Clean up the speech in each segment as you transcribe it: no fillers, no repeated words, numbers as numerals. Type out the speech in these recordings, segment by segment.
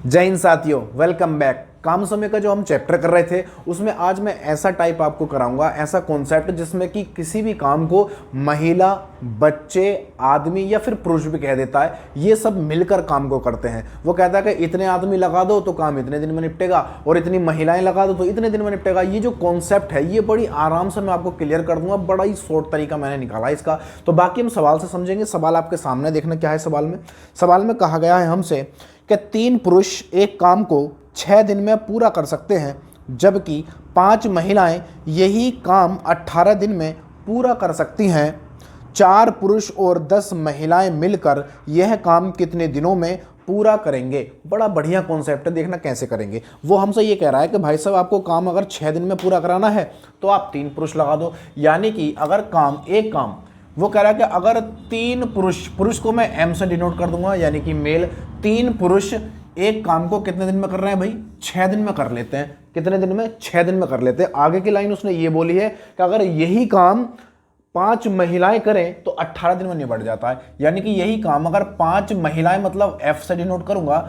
जय हिंद साथियों, welcome back. काम समय का जो हम चैप्टर कर रहे थे उसमें आज मैं ऐसा टाइप आपको कराऊंगा, ऐसा कॉन्सेप्ट जिसमें कि किसी भी काम को महिला, बच्चे, आदमी या फिर पुरुष भी कह देता है, ये सब मिलकर काम को करते हैं। वो कहता है कि इतने आदमी लगा दो तो काम इतने दिन में निपटेगा और इतनी महिलाएं लगा दो तो इतने दिन में निपटेगा। ये जो कॉन्सेप्ट है ये बड़ी आराम से मैं आपको क्लियर कर दूंगा, बड़ा ही शॉर्ट तरीका मैंने निकाला इसका। तो बाकी हम सवाल से समझेंगे। सवाल आपके सामने देखना क्या है। सवाल में कहा गया है हमसे कि 3 पुरुष एक काम को 6 दिन में पूरा कर सकते हैं, जबकि 5 महिलाएं यही काम 18 दिन में पूरा कर सकती हैं। 4 पुरुष और 10 महिलाएं मिलकर यह काम कितने दिनों में पूरा करेंगे। बड़ा बढ़िया कॉन्सेप्ट है, देखना कैसे करेंगे। वो हमसे ये कह रहा है कि भाई साहब आपको काम अगर 6 दिन में पूरा कराना है तो आप 3 पुरुष लगा दो। यानी कि अगर एक काम वो कह रहा है कि अगर 3 पुरुष को मैं एम से डिनोट कर दूंगा, यानी कि मेल, 3 पुरुष एक काम को कितने दिन में कर रहे हैं भाई? 6 दिन में कर लेते हैं। कितने दिन में? 6 दिन में कर लेते हैं। आगे की लाइन उसने ये बोली है कि अगर यही काम 5 महिलाएं करें तो 18 दिन में निपट जाता है। यानी कि यही काम अगर 5 महिलाएं, मतलब एफ से डिनोट करूंगा,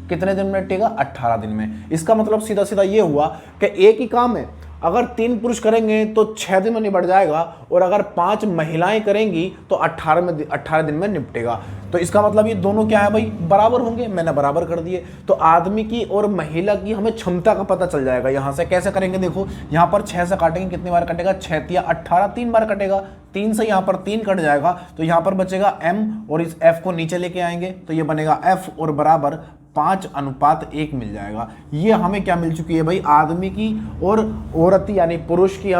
कितने दिन में निपटेगा? 18 दिन में। इसका मतलब सीधा सीधा ये हुआ कि एक ही काम है, अगर 3 पुरुष करेंगे तो 6 दिन में निपट जाएगा और अगर 5 महिलाएं करेंगी तो 18 दिन में निपटेगा। तो इसका मतलब ये दोनों क्या है भाई? बराबर होंगे। मैंने बराबर कर दिए। तो आदमी की और महिला की हमें क्षमता का पता चल जाएगा। यहाँ से कैसे करेंगे? देखो, यहाँ पर 6 से काटेंगे, कितनी बार कटेगा? 6 या 18, 3 बार कटेगा। 3 से यहाँ पर 3 कट जाएगा तो यहाँ पर बचेगा m और इस f को नीचे लेके आएंगे तो ये बनेगा f और बराबर 5:1 मिल जाएगा। ये हमें क्या मिल चुकी है भाई? आदमी की और औरत की, यानी पुरुष की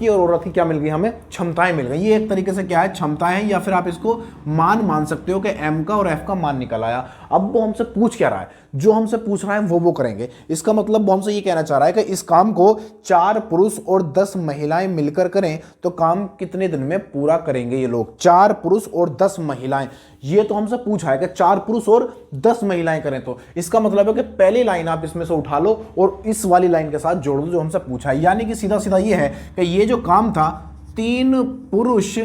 और औरत की क्या मिल गई? हमें क्षमताएं मिल गई। ये एक तरीके से क्या है? क्षमताएं, या फिर आप इसको मान सकते हो कि m का और f का मान निकल आया। अब वो हमसे पूछ क्या रहा है? जो हमसे पूछ रहा है वो करेंगे। इसका मतलब वो हमसे ये कहना चाह रहा है कि इस काम को 4 पुरुष और 10 महिलाएं मिलकर करें तो काम कितने दिन में पूरा करेंगे ये लोग? 4 पुरुष और 10 महिलाएं, ये तो हमसे पूछा है कि 4 पुरुष और 10 महिलाएं करें। तो इसका मतलब है कि पहली लाइन आप इसमें से उठा लो और इस वाली लाइन के साथ जोड़ दो जो हमसे पूछा है। यानी कि सीधा सीधा ये है कि ये जो काम था 3 पुरुष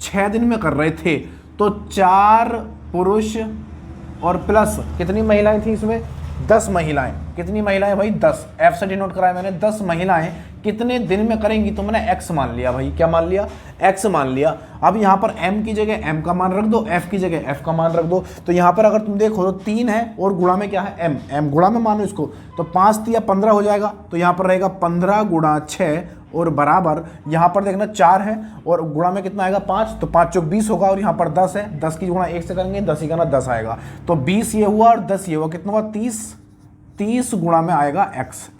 6 दिन में कर रहे थे, तो 4 पुरुष और प्लस कितनी महिलाएं थी इसमें? 10 महिलाएं। कितनी महिलाएं भाई? 10। एफ से डिनोट कराया मैंने। 10 महिलाएं कितने दिन में करेंगी? तो मैंने एक्स मान लिया भाई। क्या मान लिया? एक्स मान लिया। अब यहाँ पर m की जगह m का मान रख दो, f की जगह f का मान रख दो। तो यहाँ पर अगर तुम देखो तो 3 है और गुणा में क्या है? m गुणा में मानो इसको, तो 5 या 15 हो जाएगा। तो यहाँ पर रहेगा 15 गुणा 6 और बराबर, यहाँ पर देखना 4 है और गुणा में कितना आएगा? 5। तो 5 चौक 20 होगा और यहाँ पर 10 है। 10 की गुणा 1 से करेंगे, 10 ही का ना 10 आएगा। तो 20 ये हुआ और 10 ये हुआ, कितना हुआ? 30 गुणा में आएगा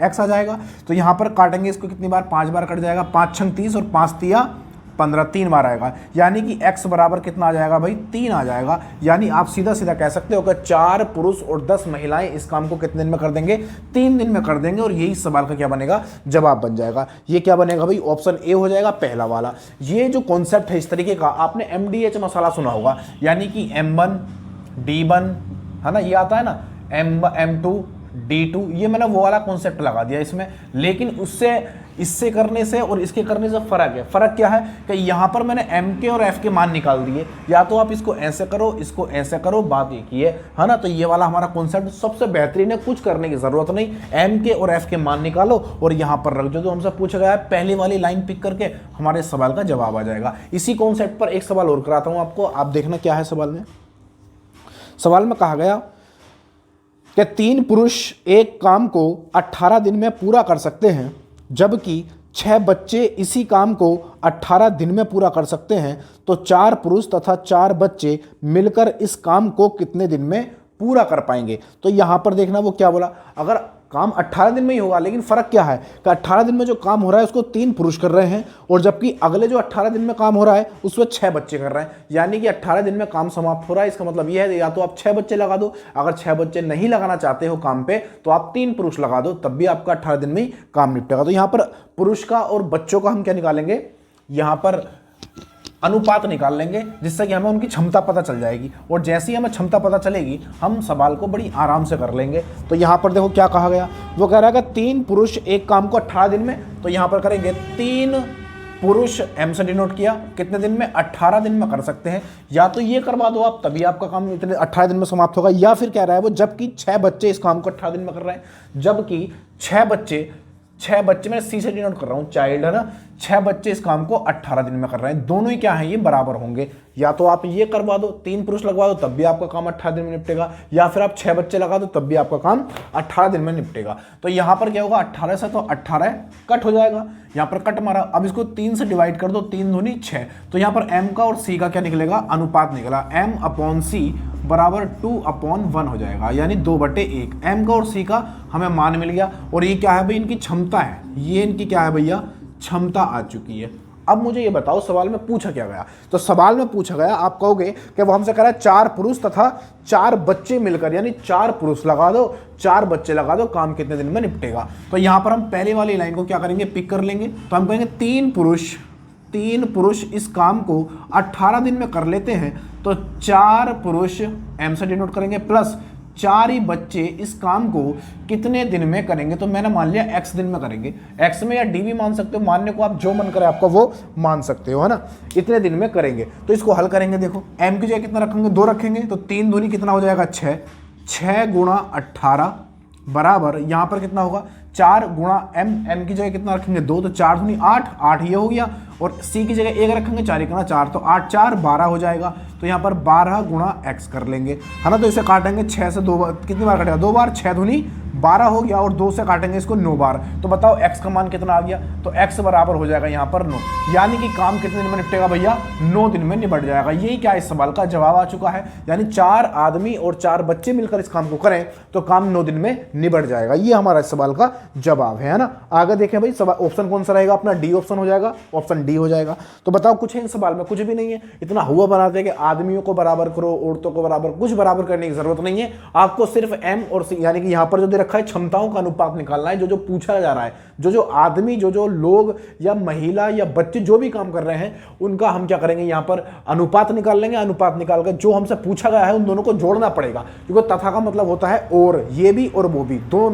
x आ जाएगा। तो यहाँ पर काटेंगे इसको कितनी बार? 5 बार कट जाएगा। 5 छंग 30 और 5 तिया 15, 3 बार आएगा। यानी कि x बराबर कितना आ जाएगा भाई? 3 आ जाएगा। यानी आप सीधा सीधा कह सकते हो कि 4 पुरुष और 10 महिलाएं इस काम को कितने दिन में कर देंगे? 3 दिन में कर देंगे। और यही सवाल का क्या बनेगा? जवाब बन जाएगा। ये क्या बनेगा भाई? ऑप्शन ए हो जाएगा, पहला वाला। ये जो कॉन्सेप्ट है इस तरीके का, आपने MDH मसाला सुना होगा, यानी कि M1 D1 है ना, ये आता है ना, M2 D2, ये मैंने वो वाला कॉन्सेप्ट लगा दिया इसमें। लेकिन इससे करने से और इसके करने से फ़र्क है। फ़र्क क्या है कि यहाँ पर मैंने m के और f के मान निकाल दिए। या तो आप इसको ऐसे करो, इसको ऐसे करो, बात एक ही है ना। तो ये वाला हमारा कॉन्सेप्ट सबसे बेहतरीन है, कुछ करने की ज़रूरत नहीं। m के और f के मान निकालो और यहाँ पर रख दो। जो हमसे पूछा गया है पहली वाली लाइन पिक करके हमारे सवाल का जवाब आ जाएगा। इसी कॉन्सेप्ट पर एक सवाल और कराता हूँ आपको, आप देखना क्या है सवाल में कहा गया कि 3 पुरुष एक काम को 18 दिन में पूरा कर सकते हैं, जबकि 6 बच्चे इसी काम को 18 दिन में पूरा कर सकते हैं। तो 4 पुरुष तथा 4 बच्चे मिलकर इस काम को कितने दिन में पूरा कर पाएंगे? तो यहाँ पर देखना वो क्या बोला, अगर काम 18 दिन में ही होगा, लेकिन फ़र्क क्या है कि 18 दिन में जो काम हो रहा है उसको 3 पुरुष कर रहे हैं और जबकि अगले जो 18 दिन में काम हो रहा है उसमें 6 बच्चे कर रहे हैं। यानी कि 18 दिन में काम समाप्त हो रहा है। इसका मतलब यह है या तो आप 6 बच्चे लगा दो, अगर 6 बच्चे नहीं लगाना चाहते हो काम पे तो आप 3 पुरुष लगा दो, तब भी आपका 18 दिन में ही काम निपटेगा। तो यहाँ पर पुरुष का और बच्चों का हम क्या निकालेंगे? यहाँ पर अनुपात निकाल लेंगे, जिससे कि हमें उनकी क्षमता पता चल जाएगी। और जैसे ही हमें क्षमता पता चलेगी हम सवाल को बड़ी आराम से कर लेंगे। तो यहाँ पर देखो क्या कहा गया, वो कह रहा है कि 3 पुरुष एक काम को 18 दिन में, तो यहाँ पर करेंगे 3 पुरुष एम से डिनोट किया, कितने दिन में, 18 दिन में कर सकते हैं। या तो ये करवा दो आप, तभी आपका काम इतने 18 दिन में समाप्त होगा, या फिर कह रहा है वो जबकि 6 बच्चे इस काम को 18 दिन में कर रहे हैं, जबकि 6 बच्चे मैं सी से डिनोट कर रहा हूँ, चाइल्ड है ना, 6 बच्चे इस काम को 18 दिन में कर रहे हैं, दोनों ही क्या है, ये बराबर होंगे। या तो आप ये करवा दो, 3 पुरुष लगवा दो तब भी आपका काम 18 दिन में निपटेगा, या फिर आप 6 बच्चे लगा दो तब भी आपका काम 18 दिन में निपटेगा। तो यहाँ पर क्या होगा, 18 से तो 18 कट हो जाएगा, यहाँ पर कट मारा। अब इसको 3 से डिवाइड कर दो, 3 दूनी 6, तो यहाँ पर m का और c का क्या निकलेगा, अनुपात निकला, m/c बराबर 2/1 हो जाएगा, यानी 2/1। m का और c का हमें मान मिल गया, और ये क्या है भाई, इनकी क्षमता है, ये इनकी क्या है भैया, क्षमता आ चुकी है। अब मुझे ये बताओ सवाल में पूछा क्या गया। तो सवाल में पूछा गया, आप कहोगे कि वो हमसे कह रहा है 4 पुरुष तथा 4 बच्चे मिलकर, यानी 4 पुरुष लगा दो 4 बच्चे लगा दो, काम कितने दिन में निपटेगा। तो यहां पर हम पहले वाली लाइन को क्या करेंगे, पिक कर लेंगे। तो हम कहेंगे 3 पुरुष इस काम को 18 दिन में कर लेते हैं, तो 4 पुरुष एम से डिनोट करेंगे, प्लस 4 ही बच्चे इस काम को कितने दिन में करेंगे। तो मैंने मान लिया x दिन में करेंगे, x में या d भी मान सकते हो, मानने को आप जो मन करे आपका वो मान सकते हो, है ना, इतने दिन में करेंगे। तो इसको हल करेंगे, देखो m की जगह कितना रखेंगे, 2 रखेंगे, तो 3 दूनी कितना हो जाएगा, 6, 6 गुणा 18 बराबर यहाँ पर कितना होगा, 4 गुणा m की जगह कितना रखेंगे, 2, तो 4 दूनी 8, 8 ये हो गया, और c की जगह 1 रखेंगे, 4 गुणा 4, तो 8 4 12 हो जाएगा। तो यहाँ पर 12 गुणा x कर लेंगे, है ना। तो इसे काटेंगे 6 से 2 बार, कितनी बार कटेगा, 2 बार, 6 दूनी 12 हो गया, और 2 से काटेंगे इसको 9 बार। तो बताओ x का मान कितना आ गया, तो x बराबर हो जाएगा यहाँ पर 9, यानी कि काम कितने दिन में निपटेगा भैया, 9 दिन में निपट जाएगा। यही क्या इस सवाल का जवाब आ चुका है, यानी 4 आदमी और 4 बच्चे मिलकर इस काम को करें तो काम 9 दिन में निपट जाएगा। ये हमारा इस सवाल का जवाब है ना। आगे देखें भाई, ऑप्शन कौन सा रहेगा अपना, डी ऑप्शन हो जाएगा, ऑप्शन डी हो जाएगा। तो बताओ कुछ है इन सवाल में, कुछ भी नहीं है। इतना हुआ बनाते हैं कि आदमियों को बराबर करो, औरतों को बराबर, कुछ बराबर करने की जरूरत नहीं है। आपको सिर्फ एम और सी, यानी कि यहाँ पर जो दे रखा है क्षमताओं का अनुपात निकालना है, जो पूछा जा रहा है, जो आदमी, जो लोग या महिला या बच्चे जो भी काम कर रहे हैं, उनका हम क्या करेंगे, यहाँ पर अनुपात निकाल लेंगे। अनुपात निकाल कर जो हमसे पूछा गया है उन दोनों को जोड़ना पड़ेगा, क्योंकि तथा का मतलब होता है और, ये भी और वो भी, दोनों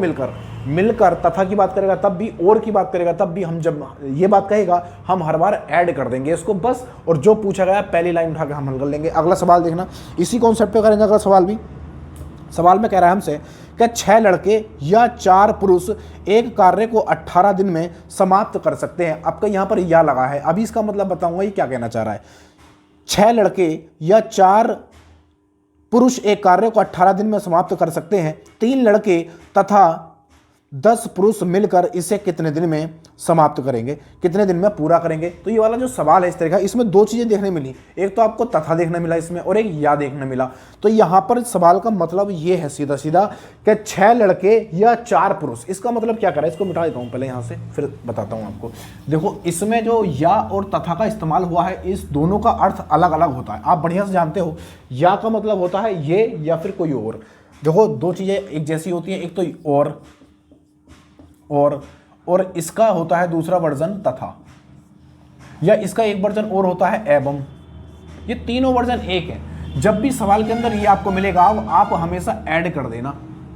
मिलकर तथा की बात करेगा तब भी, और की बात करेगा तब भी, हम जब ये बात कहेगा हम हर बार ऐड कर देंगे इसको बस, और जो पूछा गया पहली लाइन उठा के हम हल कर लेंगे। अगला सवाल देखना, इसी कॉन्सेप्ट पे करेंगे अगला सवाल भी। सवाल में कह रहा है हमसे कि 6 लड़के या 4 पुरुष एक कार्य को 18 दिन में समाप्त कर सकते हैं। आपका यहाँ पर या लगा है, अभी इसका मतलब बताऊंगा ये क्या कहना चाह रहा है। 6 लड़के या 4 पुरुष एक कार्य को 18 दिन में समाप्त कर सकते हैं, 3 लड़के तथा 10 पुरुष मिलकर इसे कितने दिन में समाप्त करेंगे, कितने दिन में पूरा करेंगे। तो ये वाला जो सवाल है इस तरह का, इसमें 2 चीजें देखने मिली, एक तो आपको तथा देखने मिला इसमें, और एक या देखने मिला। तो यहाँ पर सवाल का मतलब ये है सीधा सीधा कि 6 लड़के या 4 पुरुष, इसका मतलब क्या कर रहा है, इसको मिटा देता हूँ पहले यहाँ से, फिर बताता हूँ आपको। देखो इसमें जो या और तथा का इस्तेमाल हुआ है, इस दोनों का अर्थ अलग अलग होता है, आप बढ़िया से जानते हो। या का मतलब होता है ये या फिर कोई और। देखो 2 चीजें एक जैसी होती हैं, एक तो और इसका होता है दूसरा वर्जन तथा, या इसका एक वर्जन और होता है एवं। ये तीनों वर्जन एक है। जब भी सवाल के अंदर ये आपको मिलेगा, आप हमेशा ऐड कर देना,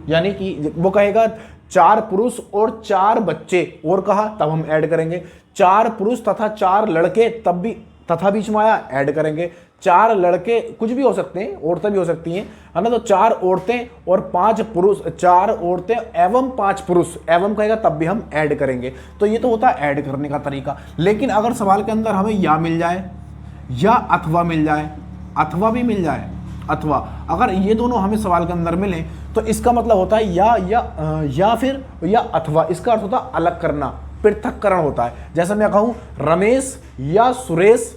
यानी कि वो कहेगा 4 पुरुष और 4 बच्चे, और कहा तब हम ऐड करेंगे। 4 पुरुष तथा 4 लड़के, तब भी तथा बीच में आया, ऐड करेंगे। 4 लड़के कुछ भी हो सकते हैं, औरतें भी हो सकती हैं, है ना। तो 4 औरतें और 5 पुरुष, 4 औरतें एवं 5 पुरुष, एवं कहेगा तब भी हम ऐड करेंगे। तो ये तो होता है ऐड करने का तरीका। लेकिन अगर सवाल के अंदर हमें या मिल जाए या अथवा मिल जाए, अथवा भी मिल जाए, अथवा अगर ये दोनों हमें सवाल के अंदर मिले, तो इसका मतलब होता है या फिर या अथवा। इसका अर्थ होता है अलग करना, पृथक्करण होता है। जैसे मैं कहूँ रमेश या सुरेश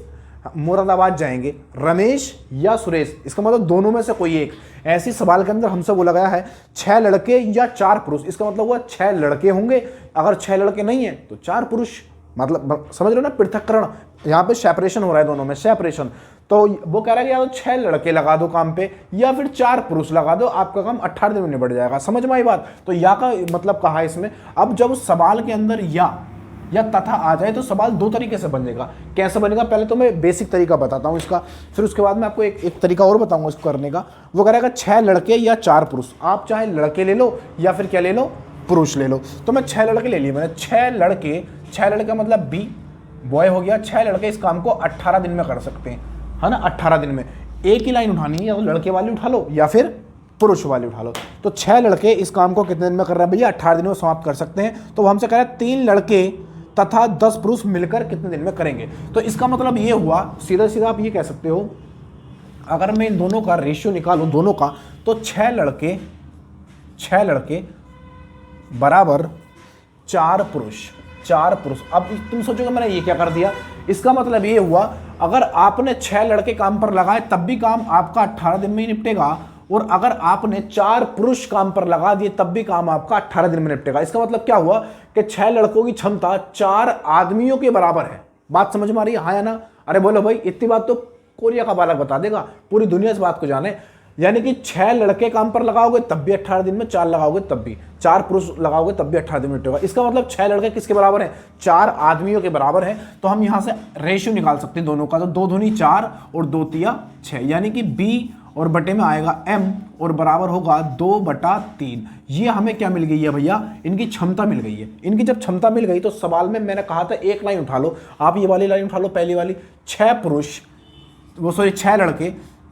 मुरादाबाद जाएंगे, रमेश या सुरेश, इसका मतलब दोनों में से कोई एक। ऐसी सवाल के अंदर हमसे बोला गया है 6 लड़के या 4 पुरुष, इसका मतलब हुआ 6 लड़के होंगे। अगर 6 लड़के नहीं है तो 4 पुरुष, मतलब समझ रहे हो ना, पृथक्करण, यहाँ पे सेपरेशन हो रहा है, दोनों में सेपरेशन। तो वो कह रहा है या तो 6 लड़के लगा दो काम पे, या फिर 4 पुरुष लगा दो, आपका काम 18 दिन में निपट जाएगा। समझ में आई बात। तो या का मतलब कहा है इसमें। अब जब सवाल के अंदर या तथा आ जाए तो सवाल 2 तरीके से बनेगा। कैसे बनेगा, पहले तो मैं बेसिक तरीका बताता हूँ इसका, फिर उसके बाद मैं आपको एक तरीका और बताऊंगा इसको करने का। वो करेगा 6 लड़के या 4 पुरुष, आप चाहे लड़के ले लो या फिर क्या ले लो, पुरुष ले लो। तो मैं 6 लड़के ले लिए मैंने, 6 लड़के मतलब बी, बॉय हो गया, 6 लड़के इस काम को 18 दिन में कर सकते हैं, है ना। 18 दिन में एक ही लाइन उठानी है, या तो लड़के वाली उठा लो या फिर पुरुष वाली उठा लो। तो 6 लड़के इस काम को कितने दिन में कर रहे हैं भैया, 18 दिन में समाप्त कर सकते हैं। तो हमसे कह रहा है 3 लड़के तथा 10 पुरुष मिलकर कितने दिन में करेंगे। तो इसका मतलब ये हुआ, सीधा सीधा आप ये कह सकते हो, अगर मैं इन दोनों का रेशियो निकालूं दोनों का, तो 6 लड़के बराबर 4 पुरुष। अब तुम सोचोगे मैंने ये क्या कर दिया, इसका मतलब ये हुआ अगर आपने 6 लड़के काम पर लगाए तब भी काम आपका 18 दिन में ही निपटेगा, और अगर आपने 4 पुरुष काम पर लगा दिए तब भी काम आपका 18 दिन में निपटेगा। इसका मतलब क्या हुआ कि 6 लड़कों की क्षमता 4 आदमियों के बराबर है। बात समझ में आ रही है, हाँ या ना? अरे बोलो भाई, इतनी बात तो कोरिया का बालक बता देगा, पूरी दुनिया इस बात को जाने। यानी कि 6 लड़के काम पर लगाओगे तब भी 18 दिन में, 4 लगाओगे तब भी, 4 पुरुष लगाओगे तब भी 18 दिन में निपटेगा। इसका मतलब 6 लड़के किसके बराबर हैं, 4 आदमियों के बराबर है। तो हम यहां से रेशियो निकाल सकते हैं दोनों का, तो 2 दूनी 4 और 2 तिया 6, यानी कि बी और बटे में आएगा m और बराबर होगा 2/3। ये हमें क्या मिल गई है भैया, इनकी क्षमता मिल गई है। इनकी जब क्षमता मिल गई तो सवाल में मैंने कहा था एक लाइन उठा लो, आप ये वाली लाइन उठा लो, पहली वाली।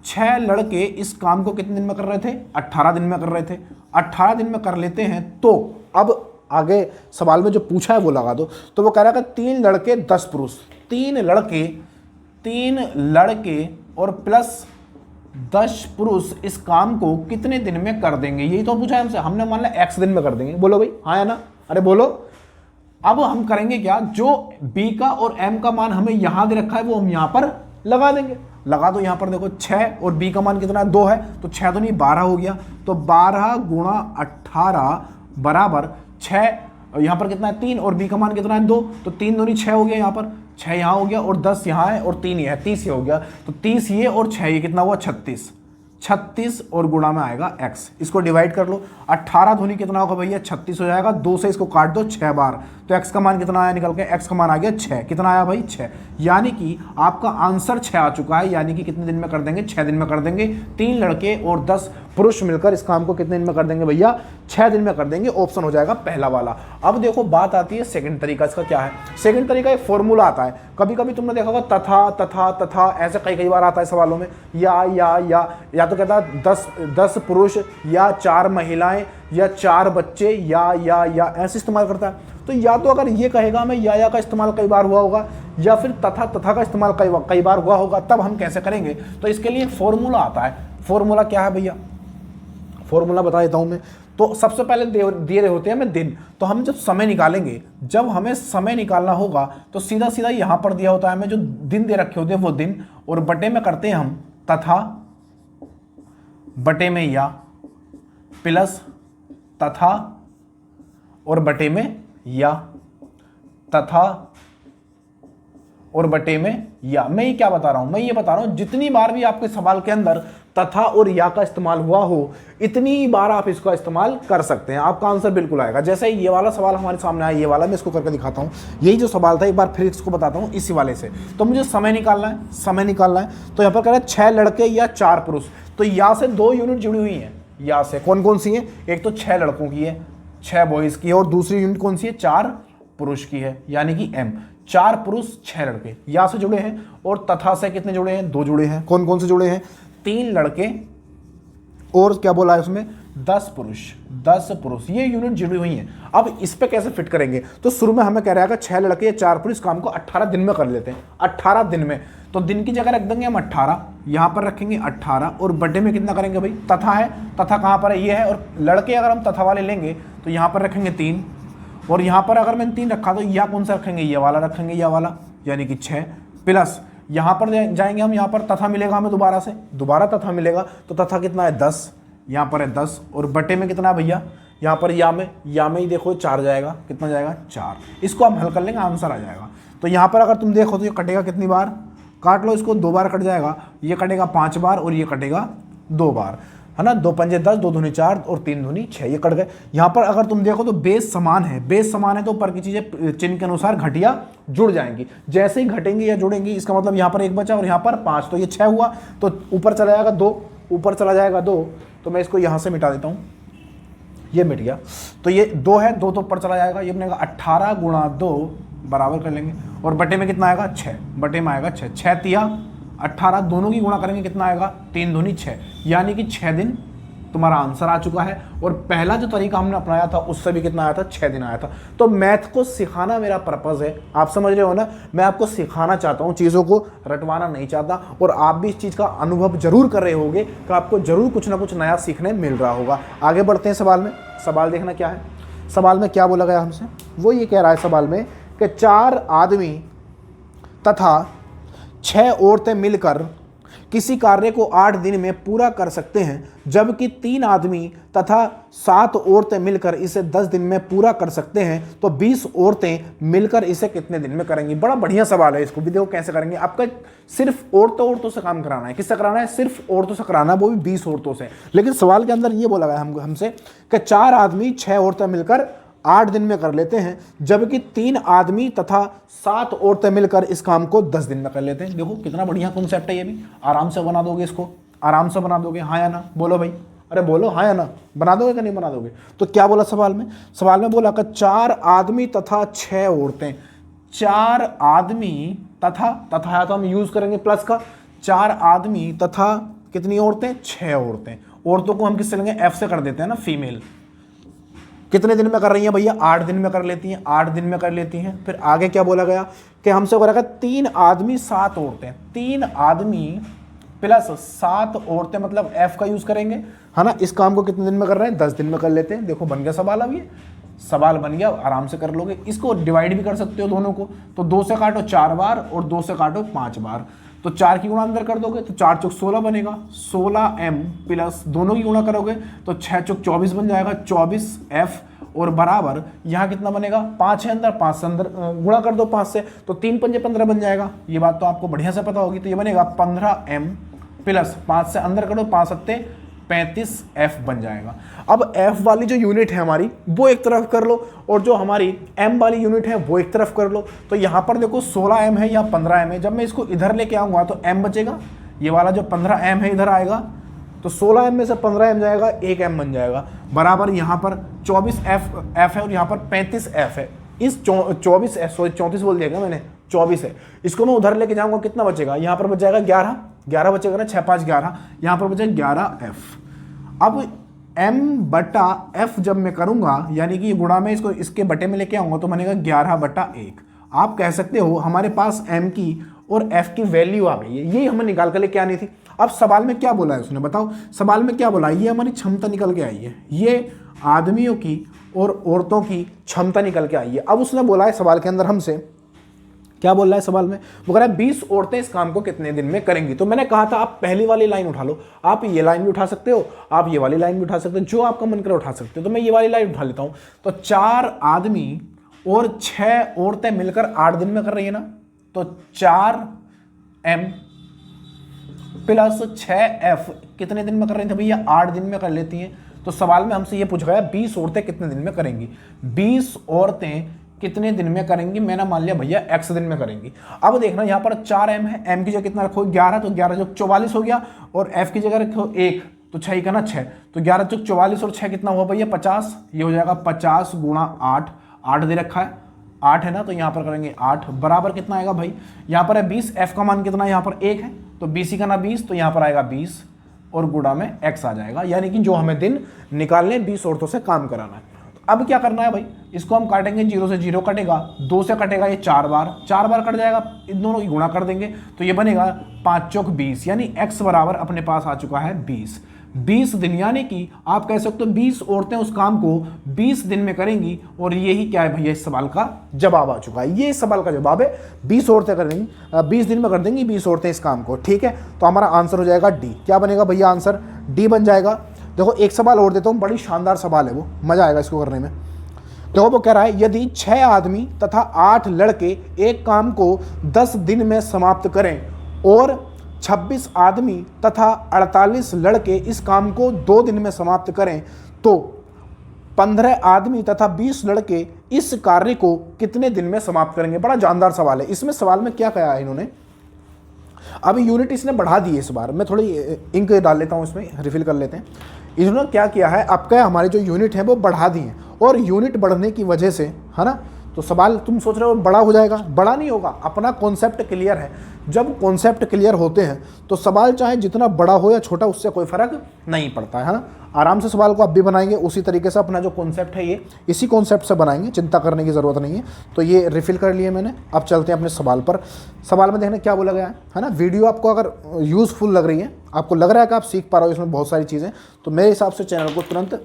6 लड़के इस काम को कितने दिन में कर रहे थे, 18 दिन में कर रहे थे। 18 दिन में कर लेते हैं, तो अब आगे सवाल में जो पूछा है वो लगा दो। तो वो कह रहा है कि 3 लड़के 10 पुरुष, 3 लड़के और प्लस 10 पुरुष इस काम को कितने दिन में कर देंगे। यही तो पूछा है हमसे, हमने मान लिया x दिन में कर देंगे। बोलो भाई हाँ या ना, अरे बोलो। अब हम करेंगे क्या, जो b का और m का मान हमें यहां दे रखा है वो हम यहां पर लगा देंगे। लगा दो, यहां पर देखो 6 और b का मान कितना है, 2 है, तो 6 तो नहीं 12 हो गया। तो 12 गुणा 18 बराबर 6, यहां पर कितना है 3, और b का मान कितना है 2, तो 3 दूनी 6 हो गया, यहां पर 6 यहाँ हो गया, और 10 यहाँ है, और 3 ये है, 30 ये हो गया। तो 30 ये और 6 ये कितना हुआ, 36 और गुणा में आएगा x। इसको डिवाइड कर लो, 18 धुनी कितना होगा भैया, 36 हो जाएगा। 2 से इसको काट दो 6 बार, तो x का मान कितना आया निकल के, x का मान आ गया 6। कितना आया भाई, 6। यानी कि आपका आंसर 6 आ चुका है। यानी कि कितने दिन में कर देंगे, 6 दिन में कर देंगे। 3 लड़के और 10 पुरुष मिलकर इस काम को कितने दिन में कर देंगे भैया, 6 दिन में कर देंगे। ऑप्शन हो जाएगा पहला वाला। अब देखो बात आती है सेकंड तरीका, इसका क्या है। सेकंड तरीका एक फॉर्मूला आता है, कभी कभी तुमने देखा होगा तथा ऐसे कई बार आता है सवालों में, या तो कहता है 10 पुरुष या 4 महिलाएं या 4 बच्चे या ऐसे इस्तेमाल करता है। तो या तो अगर ये कहेगा मैं या का इस्तेमाल कई बार हुआ होगा, या फिर तथा का इस्तेमाल कई बार हुआ होगा, तब हम कैसे करेंगे। तो इसके लिए फॉर्मूला आता है। फॉर्मूला क्या है भैया, फॉर्मूला बता देता हूं मैं। तो सबसे पहले दिए रहे होते हैं हमें दिन, तो हम जब समय निकालेंगे, जब हमें समय निकालना होगा तो सीधा सीधा यहां पर दिया होता है हमें जो दिन दे रखे होते हैं वो दिन, और बटे में करते हैं हम तथा, बटे में या, प्लस तथा और बटे में या, तथा और बटे में या। मैं ये क्या बता रहा हूं, मैं ये बता रहा हूं जितनी बार भी आपके सवाल के अंदर तथा और या का इस्तेमाल हुआ हो, इतनी बार आप इसका इस्तेमाल कर सकते हैं, आपका आंसर बिल्कुल आएगा। जैसे ये वाला सवाल हमारे सामने आया, ये वाला मैं इसको करके दिखाता हूं। यही जो सवाल था एक बार फिर इसको बताता हूं इसी वाले से। तो मुझे समय निकालना है, तो यहाँ पर कह रहा है 6 लड़के या 4 पुरुष। तो या से 2 यूनिट जुड़ी हुई हैं, या से कौन कौन सी है, एक तो 6 लड़कों की है, 6 बॉयज की है, और दूसरी यूनिट कौन सी है, 4 पुरुष की है, यानी कि m। 4 पुरुष 6 लड़के या से जुड़े हैं, और तथा से कितने जुड़े हैं, 2 जुड़े हैं। कौन कौन से जुड़े हैं, 3 लड़के और क्या बोला है उसमें 10 पुरुष, ये यूनिट जुड़ी हुई हैं। अब इस पे कैसे फिट करेंगे, तो शुरू में हमें कह रहा है कि 6 लड़के या 4 पुरुष काम को 18 दिन में कर लेते हैं, 18 दिन में। तो दिन की जगह रख देंगे हम 18, यहां पर रखेंगे 18, और बटे में कितना करेंगे भाई, तथा है, तथा कहां पर है, ये है, और लड़के अगर हम तथा वाले लेंगे तो यहां पर रखेंगे 3, और यहां पर अगर मैंने 3 रखा तो यह कौन सा रखेंगे, ये वाला रखेंगे, यह वाला, यानी कि 6, प्लस यहां पर जाएंगे हम, यहां पर तथा मिलेगा हमें दोबारा तथा मिलेगा, तो तथा कितना है 10, यहां पर है 10, और बटे में कितना है भैया, यहां पर या में ही देखो 4 जाएगा, कितना जाएगा 4। इसको हम हल कर लेंगे, आंसर आ जाएगा। तो यहां पर अगर तुम देखो तो ये कटेगा कितनी बार, काट लो इसको, 2 बार कट जाएगा, ये कटेगा 5 बार, और ये कटेगा 2 बार, है ना। 2 पंजे 10, 2 दूनी 4 और 3 दूनी 6, ये कट गए। यहाँ पर अगर तुम देखो तो बेस समान है, तो ऊपर की चीजें चिन्ह के अनुसार घटिया जुड़ जाएंगी। जैसे ही घटेंगी या जुड़ेंगी, इसका मतलब यहाँ पर 1 बचा और यहाँ पर 5, तो ये 6 हुआ, तो ऊपर चला जाएगा 2, ऊपर चला जाएगा 2, तो मैं इसको यहाँ से मिटा देता हूँ, ये मिट गया। तो ये 2 है, 2 तो ऊपर चला जाएगा, ये बनेगा 18 गुणा 2 बराबर कर लेंगे, और बटे में कितना आएगा 6, बटे में आएगा 6, 6 तिया 18, दोनों की गुणा करेंगे कितना आएगा 3 दूनी 6, यानी कि 6 दिन तुम्हारा आंसर आ चुका है। और पहला जो तरीका हमने अपनाया था उससे भी कितना आया था 6 दिन आया था। तो मैथ को सिखाना मेरा पर्पज़ है, आप समझ रहे हो ना, मैं आपको सिखाना चाहता हूँ, चीज़ों को रटवाना नहीं चाहता। और आप भी इस चीज़ का अनुभव जरूर कर रहे होंगे कि आपको जरूर कुछ ना कुछ नया सीखने मिल रहा होगा। आगे बढ़ते हैं सवाल में। सवाल देखना क्या है, सवाल में क्या बोला गया हमसे, वो ये कह रहा है सवाल में कि 4 आदमी तथा 6 औरतें मिलकर किसी कार्य को 8 दिन में पूरा कर सकते हैं, जबकि 3 आदमी तथा 7 औरतें मिलकर इसे 10 दिन में पूरा कर सकते हैं, तो 20 औरतें मिलकर इसे कितने दिन में करेंगी। बड़ा बढ़िया सवाल है, इसको भी देखो कैसे करेंगे। आपका सिर्फ औरतों से काम कराना है, किससे कराना है, सिर्फ औरतों से कराना है, वो भी 20 औरतों से। लेकिन सवाल के अंदर ये बोला गया हमसे कि 4 आदमी 6 औरतें मिलकर 8 दिन में कर लेते हैं, जबकि 3 आदमी तथा 7 औरतें मिलकर इस काम को 10 दिन में कर लेते हैं। देखो कितना बढ़िया कॉन्सेप्ट है, ये भी आराम से बना दोगे, इसको आराम से बना दोगे, हाँ या ना, बोलो भाई, अरे बोलो हाँ या ना, बना दोगे कि नहीं बना दोगे। तो क्या बोला सवाल में, सवाल में बोला कि 4 आदमी तथा 6 औरतें, 4 आदमी तथा, तथा तो हम यूज करेंगे प्लस का, 4 आदमी तथा कितनी औरतें, 6 औरतें। औरतों को हम किससे लेंगे, एफ से कर देते हैं ना, फीमेल। कितने दिन में कर रही हैं भैया, 8 दिन में कर लेती हैं, 8 दिन में कर लेती हैं। फिर आगे क्या बोला गया कि हमसे बोला गया 3 आदमी 7 औरतें, 3 आदमी प्लस 7 औरतें, मतलब एफ का यूज करेंगे, है ना। इस काम को कितने दिन में कर रहे हैं, 10 दिन में कर लेते हैं। देखो बन गया सवाल, अब ये सवाल बन गया, आराम से कर लोगे। इसको डिवाइड भी कर सकते हो दोनों को, तो 2 से काटो 4 बार और 2 से काटो 5 बार, तो 4 की गुणा अंदर कर दोगे तो 4 चौक 16 बनेगा, 16m प्लस दोनों की गुणा करोगे तो 6 चौक 24 बन जाएगा, 24f, और बराबर यहाँ कितना बनेगा, 5 है अंदर, 5 से अंदर गुणा कर दो 5 से, तो 3 पंजे 15 बन जाएगा। ये बात तो आपको बढ़िया से पता होगी। तो ये बनेगा 15m प्लस 5 से अंदर करो 5 सत्ते 35f बन जाएगा। अब f वाली जो यूनिट है हमारी वो एक तरफ कर लो, और जो हमारी m वाली यूनिट है वो एक तरफ कर लो। तो यहाँ पर देखो 16m है या 15m है, जब मैं इसको इधर लेके आऊँगा तो m बचेगा, ये वाला जो 15m है इधर आएगा, तो 16m में से 15m जाएगा, 1m बन जाएगा, बराबर यहाँ पर 24f है और यहाँ पर 35f है। इस 34 बोल दिया मैंने, 24 है, इसको मैं उधर लेके जाऊँगा, कितना बचेगा, यहाँ पर बच जाएगा 11 बचेगा ना, 6 5 11, यहाँ पर बचेगा 11f। अब m बटा f जब मैं करूंगा, यानी कि ये गुणा में इसको इसके बटे में लेके आऊंगा, तो बनेगा 11 बटा 1। आप कह सकते हो हमारे पास m की और f की वैल्यू आ गई है, ये हमें निकाल कर लेके आनी थी। अब सवाल में क्या बोला है उसने, बताओ सवाल में क्या बोला, ये हमारी क्षमता निकल के आई है, ये आदमियों की और औरतों की क्षमता निकल के आई है। अब उसने बोला है सवाल के अंदर हमसे, क्या बोल रहा है सवाल में, वो कह रहा है 20 औरतें इस काम को कितने दिन में करेंगी। तो मैंने कहा था आप पहली वाली लाइन उठा लो, आप ये लाइन भी उठा सकते हो, आप ये वाली लाइन भी उठा सकते हो, जो आपका मन करे उठा सकते हो। तो मैं ये वाली लाइन उठा लेता हूं। तो 4 आदमी और 6 औरतें मिलकर 8 दिन में कर रही है ना, तो 4m प्लस 6f कितने दिन में कर रही थी भैया, 8 दिन में कर लेती हैं। तो सवाल में हमसे ये पूछा गया 20 औरतें कितने दिन में करेंगी, 20 औरतें कितने दिन में करेंगी, मैंने मान लिया भैया x दिन में करेंगी। अब देखना यहाँ पर 4m है, m की जगह कितना रखो 11, तो 11 चौक 44 हो गया, और f की जगह रखो 1, तो 6 का ना 6, तो 11 चौक 44 और 6 कितना हुआ भैया 50, ये हो जाएगा 50 गुणा 8, 8 दे रखा है, 8 है ना, तो यहाँ पर करेंगे 8, बराबर कितना आएगा भाई, यहाँ पर है 20, f का मान कितना है, यहाँ पर 1 है, तो 20 का ना 20, तो यहाँ पर आएगा 20 और गुणा में x आ जाएगा, यानी कि जो हमें दिन निकालने 20 औरतों से काम कराना है। अब क्या करना है भाई, इसको हम काटेंगे, 0 से 0 कटेगा, 2 से कटेगा ये 4 बार कट जाएगा, इन दोनों की गुणा कर देंगे, तो ये बनेगा 5 चौक 20, यानी x बराबर अपने पास आ चुका है 20 दिन, यानी कि आप कह सकते हो 20 औरतें उस काम को 20 दिन में करेंगी। और यही क्या है भैया, इस सवाल का जवाब आ चुका है, ये इस सवाल का जवाब है, 20 औरतें करेंगी, 20 दिन में कर देंगी 20 औरतें इस काम को, ठीक है। तो हमारा आंसर हो जाएगा डी। क्या बनेगा भैया, आंसर डी बन जाएगा। देखो एक सवाल और देता हूँ, बड़ी शानदार सवाल है वो, मजा आएगा इसको करने में। देखो वो कह रहा है यदि 6 आदमी तथा 8 लड़के एक काम को 10 दिन में समाप्त करें और 26 आदमी तथा 48 लड़के इस काम को 2 दिन में समाप्त करें, तो 15 आदमी तथा 20 लड़के इस कार्य को कितने दिन में समाप्त करेंगे। बड़ा जानदार सवाल है। इसमें सवाल में क्या कहा है इन्होंने, अभी यूनिट इसने बढ़ा दी है इस बार, मैं थोड़ी इंक डाल लेता हूँ इसमें, रिफिल कर लेते हैं। इन्होंने क्या किया है, आपका हमारे जो यूनिट है वो बढ़ा दी है, और यूनिट बढ़ने की वजह से, है ना, तो सवाल तुम सोच रहे हो बड़ा हो जाएगा, बड़ा नहीं होगा, अपना कॉन्सेप्ट क्लियर है। जब कॉन्सेप्ट क्लियर होते हैं तो सवाल चाहे जितना बड़ा हो या छोटा उससे कोई फर्क नहीं पड़ता है ना। आराम से सवाल को आप भी बनाएंगे उसी तरीके से। अपना जो कॉन्सेप्ट है ये इसी कॉन्सेप्ट से बनाएंगे, चिंता करने की ज़रूरत नहीं है। तो ये रिफिल कर लिए मैंने। अब चलते हैं अपने सवाल पर। सवाल में देखना क्या बोला गया है ना। वीडियो आपको अगर यूज़फुल लग रही है, आपको लग रहा है कि आप सीख पा रहे हो इसमें बहुत सारी चीज़ें, तो मेरे हिसाब से चैनल को तुरंत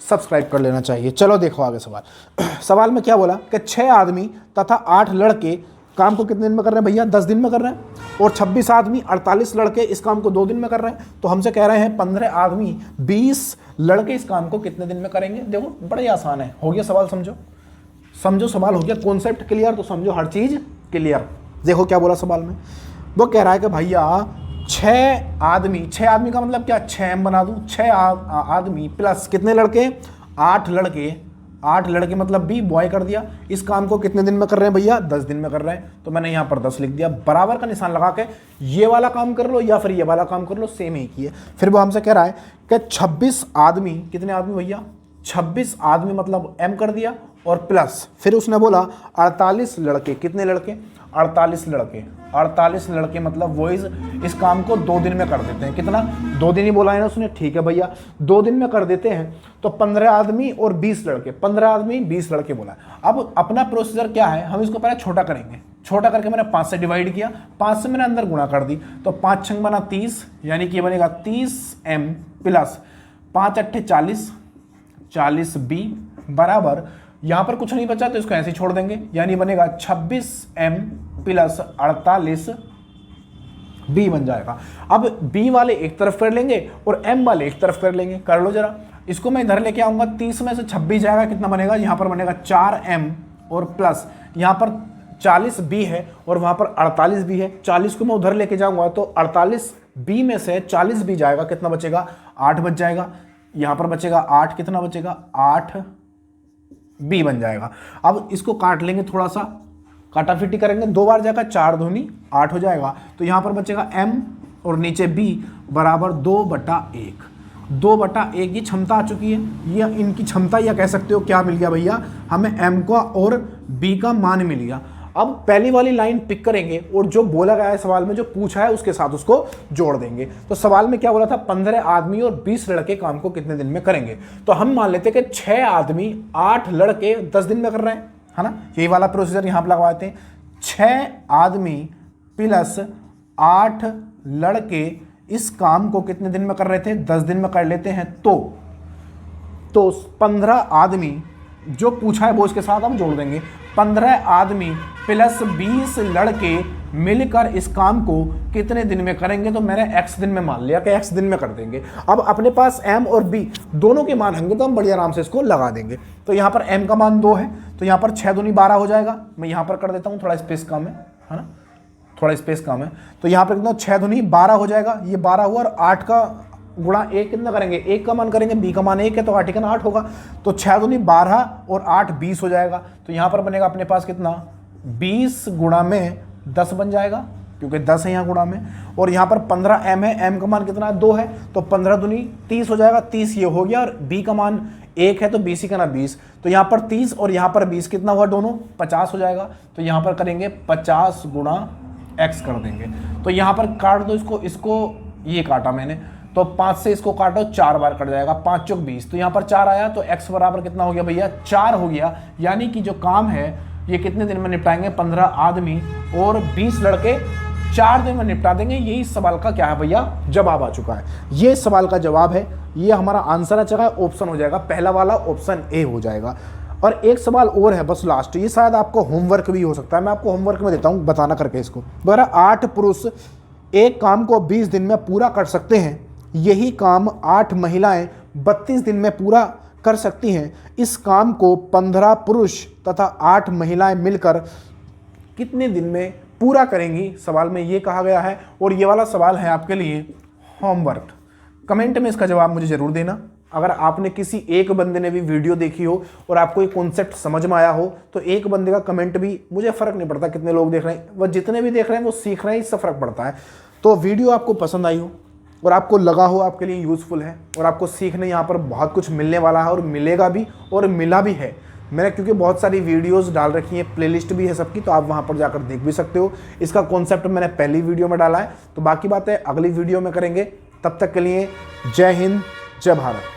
सब्सक्राइब कर लेना चाहिए। चलो देखो आगे सवाल। सवाल में क्या बोला कि 6 आदमी तथा 8 लड़के काम को कितने दिन में कर रहे हैं भैया? 10 दिन में कर रहे हैं। और 26 आदमी 48 लड़के इस काम को 2 दिन में कर रहे हैं। तो हमसे कह रहे हैं 15 आदमी 20 लड़के इस काम को कितने दिन में करेंगे। देखो बड़ा ही आसान है, हो गया सवाल। समझो सवाल हो गया। कॉन्सेप्ट क्लियर तो समझो हर चीज़ क्लियर। देखो क्या बोला सवाल में। वो कह रहा है कि भैया 6 आदमी का मतलब क्या? 6 बना दूं। 6 आदमी प्लस कितने लड़के? 8 लड़के। 8 लड़के मतलब बी बॉय कर दिया। इस काम को कितने दिन में कर रहे हैं भैया? 10 दिन में कर रहे हैं। तो मैंने यहाँ पर 10 लिख दिया। बराबर का निशान लगा के ये वाला काम कर लो या फिर ये वाला काम कर लो, सेम ही किए। फिर वो हमसे कह रहा है कि 26 आदमी, कितने आदमी भैया? 26 आदमी मतलब एम कर दिया और प्लस फिर उसने बोला 48 लड़के। कितने लड़के? 48 लड़के। 48 लड़के मतलब वो इस काम को 2 दिन में कर देते हैं। कितना? 2 दिन ही बोला है ना उसने। ठीक है भैया 2 दिन में कर देते हैं। तो 15 आदमी और 20 लड़के। 15 आदमी 20 लड़के बोला। अब अपना प्रोसीजर क्या है, हम इसको पहले छोटा करेंगे। छोटा करके मैंने 5 से डिवाइड किया, 5 से मैंने अंदर गुणा कर दी। तो 5 छंग बना 30, यानी कि बनेगा 30m प्लस 5 अट्ठे 40, 40b बराबर, यहां पर कुछ नहीं बचा तो इसको ऐसे ही छोड़ देंगे, यानी बनेगा 26m प्लस 48b बन जाएगा। अब b वाले एक तरफ कर लेंगे और m वाले एक तरफ कर लेंगे। कर लो जरा। इसको मैं इधर लेके आऊंगा, 30 में से 26 जाएगा, कितना बनेगा? यहां पर बनेगा 4m और प्लस यहां पर 40b है और वहां पर 48b है। 40 को मैं उधर लेके जाऊंगा तो 48b में से 40b जाएगा, कितना बचेगा? 8 बच जाएगा। यहां पर बचेगा 8, कितना बचेगा? 8b बन जाएगा। अब इसको काट लेंगे, थोड़ा सा काटाफिटी करेंगे, 2 बार जाएगा, 4 दूनी 8 हो जाएगा। तो यहां पर बचेगा m और नीचे b बराबर 2/1। 2/1 की क्षमता आ चुकी है। ये इनकी क्षमता, या कह सकते हो क्या मिल गया भैया? हमें m का और b का मान मिल गया। अब पहली वाली लाइन पिक करेंगे और जो बोला गया है सवाल में, जो पूछा है उसके साथ उसको जोड़ देंगे। तो सवाल में क्या बोला था? 15 आदमी और 20 लड़के काम को कितने दिन में करेंगे। तो हम मान लेते हैं कि 6 आदमी 8 लड़के 10 दिन में कर रहे हैं, है ना। यही वाला प्रोसीजर यहां पर लगवाते हैं। 6 आदमी प्लस 8 लड़के इस काम को कितने दिन में कर रहे थे? 10 दिन में कर लेते हैं। तो 15 आदमी जो पूछा है वो इसके साथ हम जोड़ देंगे। 15 आदमी प्लस 20 लड़के मिलकर इस काम को कितने दिन में करेंगे। तो मैंने x दिन में मान लिया कि x दिन में कर देंगे। अब अपने पास m और b दोनों के मान होंगे तो हम बड़ी आराम से इसको लगा देंगे। तो यहाँ पर m का मान 2 है, तो यहाँ पर 6 दूनी 12 हो जाएगा। मैं यहाँ पर कर देता हूँ, थोड़ा स्पेस कम है ना, थोड़ा स्पेस कम है। तो यहाँ पर कितना? 6 दूनी 12 हो जाएगा। ये 12 हुआ और 8 का गुणा 1 कितना करेंगे? 1 का मान करेंगे, b का मान 1 है तो 8 का 8 होगा। तो 6 दूनी 12 और 8 20 हो जाएगा। तो यहाँ पर बनेगा अपने पास कितना? 20 गुणा में 10 बन जाएगा, क्योंकि 10 है यहाँ गुणा में। और यहाँ पर 15m है, m का मान कितना? 2 है। तो 15 दूनी 30 हो जाएगा, 30 ये हो गया। और b का मान 1 है तो 20 ही का ना 20। तो यहाँ पर 30 और यहाँ पर 20 कितना हुआ? दोनों 50 हो जाएगा। तो यहाँ पर करेंगे 50 गुणा x कर देंगे। तो यहाँ पर काट दो इसको ये काटा मैंने, तो 5 से इसको काटो, 4 बार कट जाएगा। 5 चौक 20, तो यहाँ पर 4 आया तो x बराबर कितना हो गया भैया? 4 हो गया। यानी कि जो काम है ये कितने दिन में निपटाएंगे? 15 आदमी और 20 लड़के 4 दिन में निपटा देंगे। यही सवाल का क्या है भैया? जवाब आ चुका है। ये सवाल का जवाब है, ये हमारा आंसर आ चुका है, ऑप्शन हो जाएगा पहला वाला, ऑप्शन ए हो जाएगा। और एक सवाल और है बस लास्ट, ये शायद आपको होमवर्क भी हो सकता है, मैं आपको होमवर्क में देता हूँ बताना करके इसको। वगैरह 8 पुरुष एक काम को 20 दिन में पूरा कर सकते हैं, यही काम 8 महिलाएं 32 दिन में पूरा कर सकती हैं। इस काम को 15 पुरुष तथा 8 महिलाएं मिलकर कितने दिन में पूरा करेंगी, सवाल में ये कहा गया है। और ये वाला सवाल है आपके लिए होमवर्क। कमेंट में इसका जवाब मुझे ज़रूर देना। अगर आपने किसी एक बंदे ने भी वीडियो देखी हो और आपको ये कॉन्सेप्ट समझ में आया हो तो एक बंदे का कमेंट भी, मुझे फ़र्क नहीं पड़ता कितने लोग देख रहे हैं, वह जितने भी देख रहे हैं वो सीख रहे हैं, इससे फ़र्क पड़ता है। तो वीडियो आपको पसंद आई हो और आपको लगा हो आपके लिए यूज़फुल है और आपको सीखने यहाँ पर बहुत कुछ मिलने वाला है और मिलेगा भी और मिला भी है, मैंने क्योंकि बहुत सारी वीडियोस डाल रखी हैं, प्लेलिस्ट भी है सबकी, तो आप वहां पर जाकर देख भी सकते हो। इसका कॉन्सेप्ट मैंने पहली वीडियो में डाला है, तो बाकी बातें अगली वीडियो में करेंगे। तब तक के लिए जय हिंद, जय भारत।